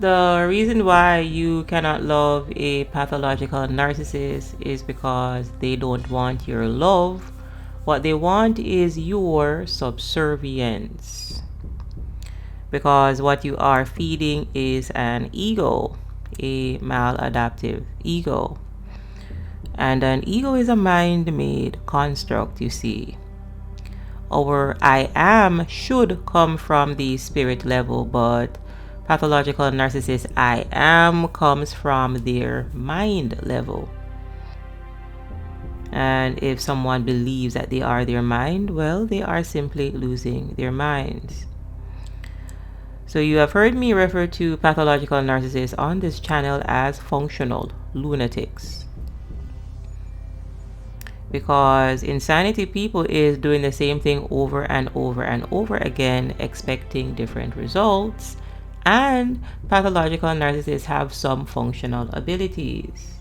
The reason why you cannot love a pathological narcissist is because they don't want your love. What they want is your subservience. Because what you are feeding is an ego, a maladaptive ego. And an ego is a mind-made construct, you see. Our I am should come from the spirit level, but pathological narcissist I am comes from their mind level. And if someone believes that they are their mind, well, they are simply losing their minds. So you have heard me refer to pathological narcissists on this channel as functional lunatics. Because insanity people is doing the same thing over and over and over again, expecting different results. And pathological narcissists have some functional abilities.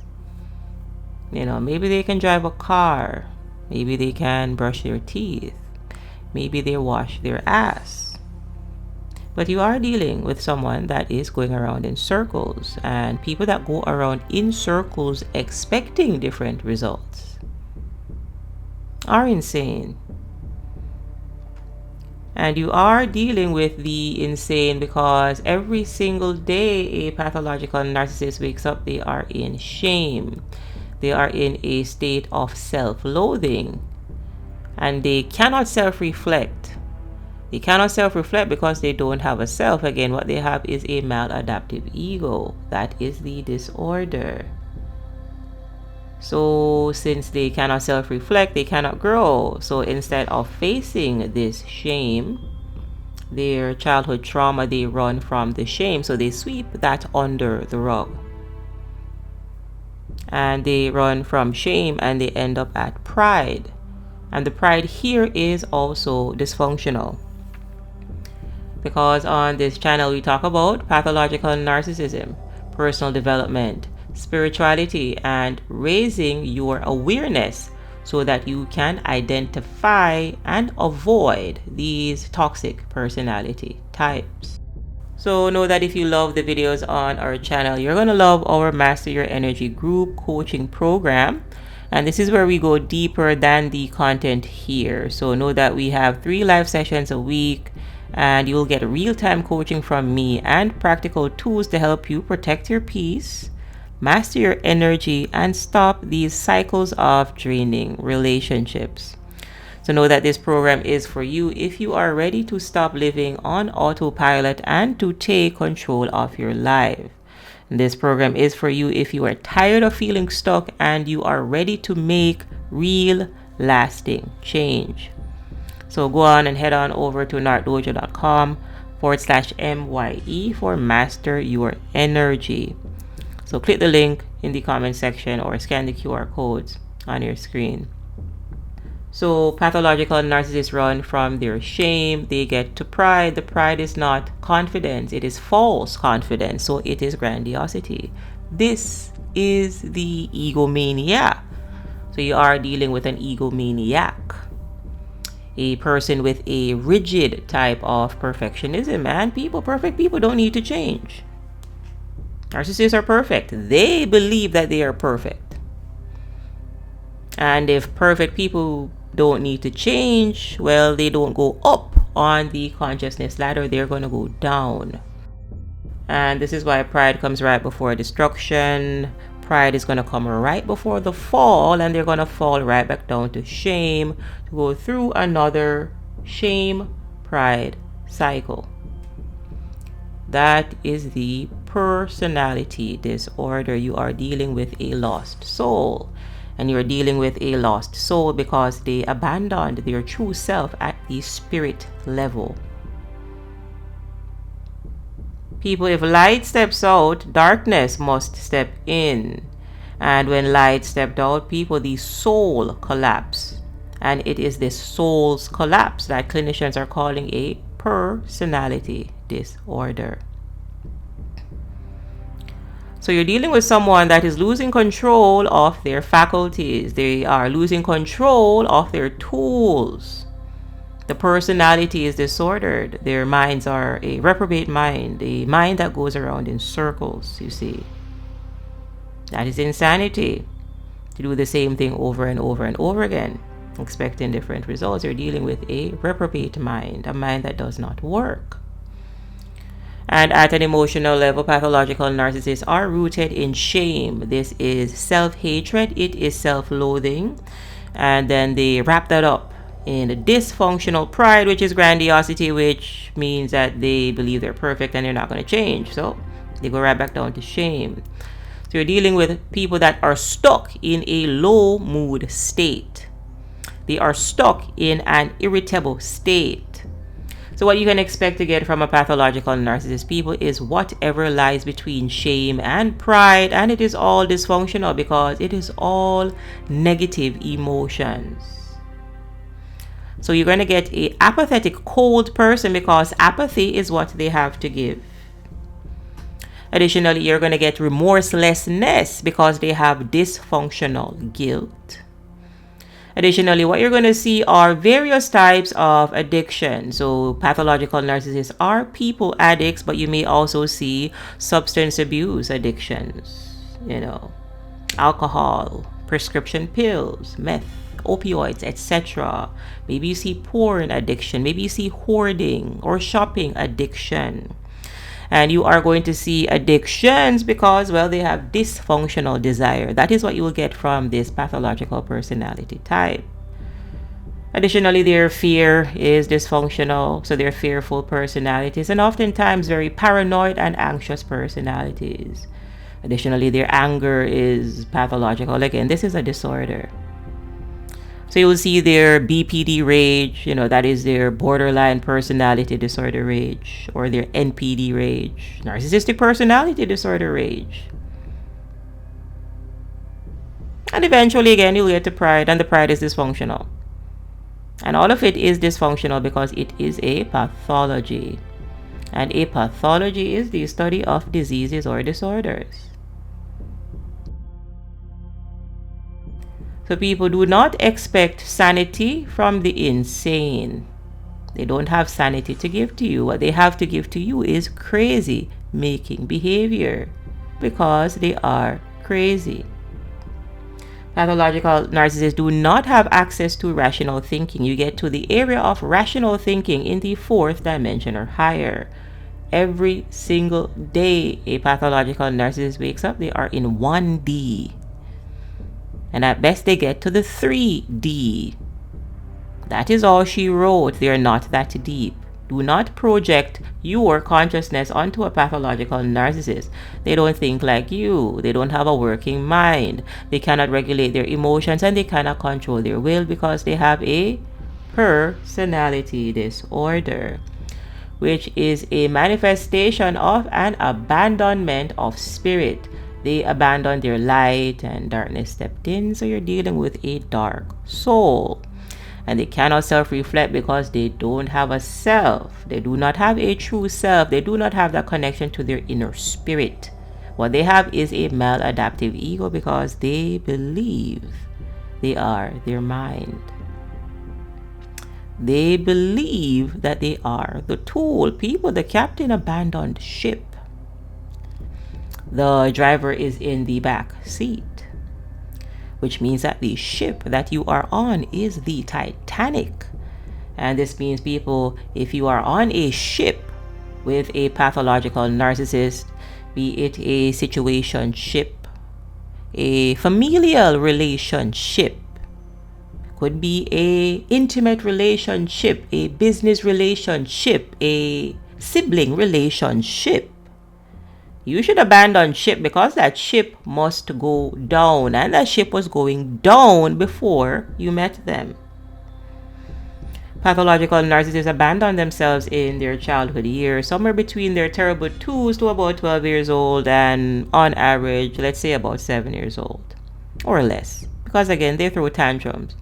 You know, maybe they can drive a car. Maybe they can brush their teeth. Maybe they wash their ass. But you are dealing with someone that is going around in circles. And people that go around in circles expecting different results are insane. And you are dealing with the insane because every single day a pathological narcissist wakes up, they are in shame. They are in a state of self-loathing. And they cannot self-reflect. They cannot self-reflect because they don't have a self. Again, what they have is a maladaptive ego. That is the disorder. So since they cannot self-reflect, they cannot grow. So instead of facing this shame, their childhood trauma, they run from the shame. So they sweep that under the rug. And they run from shame and they end up at pride. And the pride here is also dysfunctional. Because on this channel we talk about pathological narcissism, personal development, spirituality, and raising your awareness so that you can identify and avoid these toxic personality types. So know that if you love the videos on our channel, you're going to love our Master Your Energy group coaching program. And this is where we go deeper than the content here. So know that we have 3 live sessions a week, and you'll get real-time coaching from me and practical tools to help you protect your peace, master your energy, and stop these cycles of draining relationships. So know that this program is for you if you are ready to stop living on autopilot and to take control of your life. And this program is for you if you are tired of feeling stuck and you are ready to make real, lasting change. So go on and head on over to narcdojo.com/MYE for Master Your Energy. So click the link in the comment section or scan the QR codes on your screen. So pathological narcissists run from their shame. They get to pride. The pride is not confidence. It is false confidence. So it is grandiosity. This is the egomania. So you are dealing with an egomaniac. A person with a rigid type of perfectionism. And perfect people don't need to change. Narcissists are perfect. They believe that they are perfect. And if perfect people don't need to change, well, they don't go up on the consciousness ladder. They're going to go down. And this is why pride comes right before destruction. Pride is going to come right before the fall, and they're going to fall right back down to shame, to go through another shame pride cycle. That is the personality disorder. You are dealing with a lost soul. And you're dealing with a lost soul because they abandoned their true self at the spirit level. People, if light steps out, darkness must step in. And when light stepped out, people, the soul collapsed. And it is this soul's collapse that clinicians are calling a personality disorder. So you're dealing with someone that is losing control of their faculties. They are losing control of their tools. The personality is disordered. Their minds are a reprobate mind, a mind that goes around in circles, you see. That is insanity. To do the same thing over and over and over again, expecting different results. You're dealing with a reprobate mind, a mind that does not work. And at an emotional level, pathological narcissists are rooted in shame. This is self-hatred, it is self-loathing, and then they wrap that up in a dysfunctional pride, which is grandiosity, which means that they believe they're perfect and they're not going to change. So they go right back down to shame. So you're dealing with people that are stuck in a low mood state. They are stuck in an irritable state. So what you can expect to get from a pathological narcissist people is whatever lies between shame and pride, and it is all dysfunctional because it is all negative emotions. So you're going to get an apathetic, cold person because apathy is what they have to give. Additionally, you're going to get remorselessness because they have dysfunctional guilt. Additionally, what you're going to see are various types of addiction. So pathological narcissists are people addicts, but you may also see substance abuse addictions, alcohol, prescription pills, meth, opioids, etc. Maybe you see porn addiction, maybe you see hoarding or shopping addiction. And you are going to see addictions because, well, they have dysfunctional desire. That is what you will get from this pathological personality type. Additionally, their fear is dysfunctional, so they're fearful personalities and oftentimes very paranoid and anxious personalities. Additionally, their anger is pathological. Again, this is a disorder. So you will see their BPD rage, that is their borderline personality disorder rage, or their NPD rage, narcissistic personality disorder rage. And eventually, again, you'll get to pride, and the pride is dysfunctional. And all of it is dysfunctional because it is a pathology. And a pathology is the study of diseases or disorders. So people do not expect sanity from the insane. They don't have sanity to give to you. What they have to give to you is crazy making behavior because they are crazy. Pathological narcissists do not have access to rational thinking. You get to the area of rational thinking in the 4th dimension or higher. Every single day a pathological narcissist wakes up, they are in 1D. And at best they get to the 3D. That is all she wrote. They are not that deep. Do not project your consciousness onto a pathological narcissist. They don't think like you. They don't have a working mind. They cannot regulate their emotions and they cannot control their will because they have a personality disorder, which is a manifestation of an abandonment of spirit. They abandoned their light and darkness stepped in. So you're dealing with a dark soul. And they cannot self-reflect because they don't have a self. They do not have a true self. They do not have that connection to their inner spirit. What they have is a maladaptive ego because they believe they are their mind. They believe that they are the tool. People, the captain abandoned ship. The driver is in the back seat, which means that the ship that you are on is the Titanic. And this means, people, if you are on a ship with a pathological narcissist, be it a situationship, a familial relationship, could be a intimate relationship, a business relationship, a sibling relationship, you should abandon ship because that ship must go down, and that ship was going down before you met them. Pathological narcissists abandon themselves in their childhood years, somewhere between their terrible 2s to about 12 years old, and on average, let's say about 7 years old or less, because again, they throw tantrums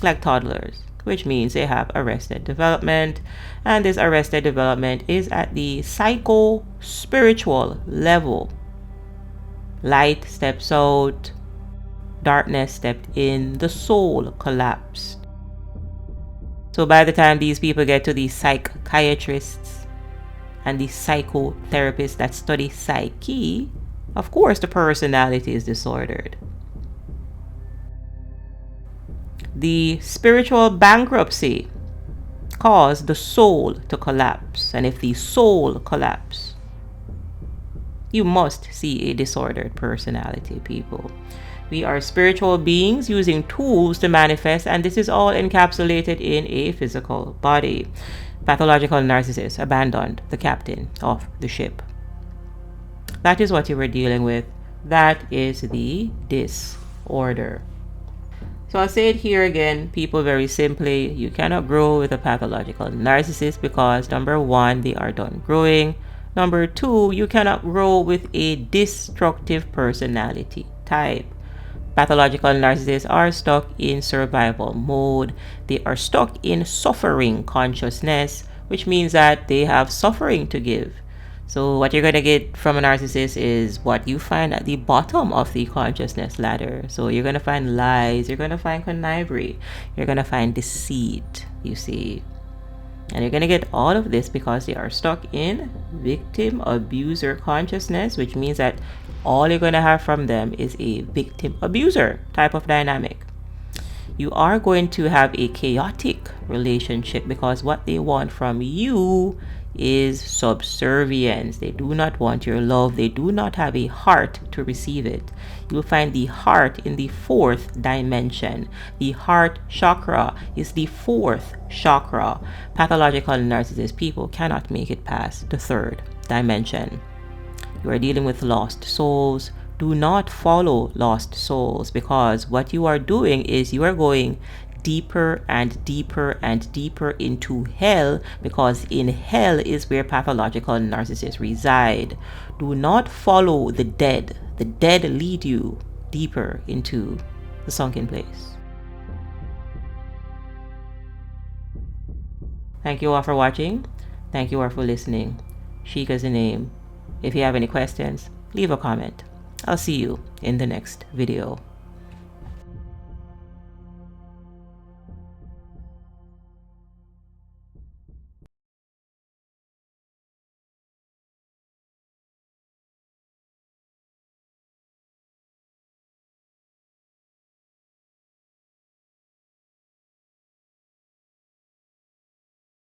like toddlers, which means they have arrested development, and this arrested development is at the psycho-spiritual level. Light steps out, darkness stepped in, the soul collapsed. So by the time these people get to the psychiatrists and the psychotherapists that study psyche, of course the personality is disordered. The spiritual bankruptcy caused the soul to collapse. And if the soul collapses, you must see a disordered personality, people. We are spiritual beings using tools to manifest, and this is all encapsulated in a physical body. Pathological narcissist abandoned the captain of the ship. That is what you were dealing with. That is the disorder. So I'll say it here again, people, very simply. You cannot grow with a pathological narcissist because, number one, they are done growing. Number two, you cannot grow with a destructive personality type. Pathological narcissists are stuck in survival mode. They are stuck in suffering consciousness, which means that they have suffering to give. So what you're going to get from a narcissist is what you find at the bottom of the consciousness ladder. So you're going to find lies, you're going to find connivery, you're going to find deceit, you see. And you're going to get all of this because they are stuck in victim abuser consciousness, which means that all you're going to have from them is a victim abuser type of dynamic. You are going to have a chaotic relationship because what they want from you is subservience. They do not want your love. They do not have a heart to receive it. You will find the heart in the fourth dimension. The heart chakra is the fourth chakra. Pathological narcissist people cannot make it past the third dimension. You are dealing with lost souls. Do not follow lost souls, because what you are doing is you are going deeper and deeper and deeper into hell, because in hell is where pathological narcissists reside. Do not follow the dead. The dead lead you deeper into the sunken place. Thank you all for watching. Thank you all for listening. Sheikah is the name. If you have any questions, leave a comment. I'll see you in the next video.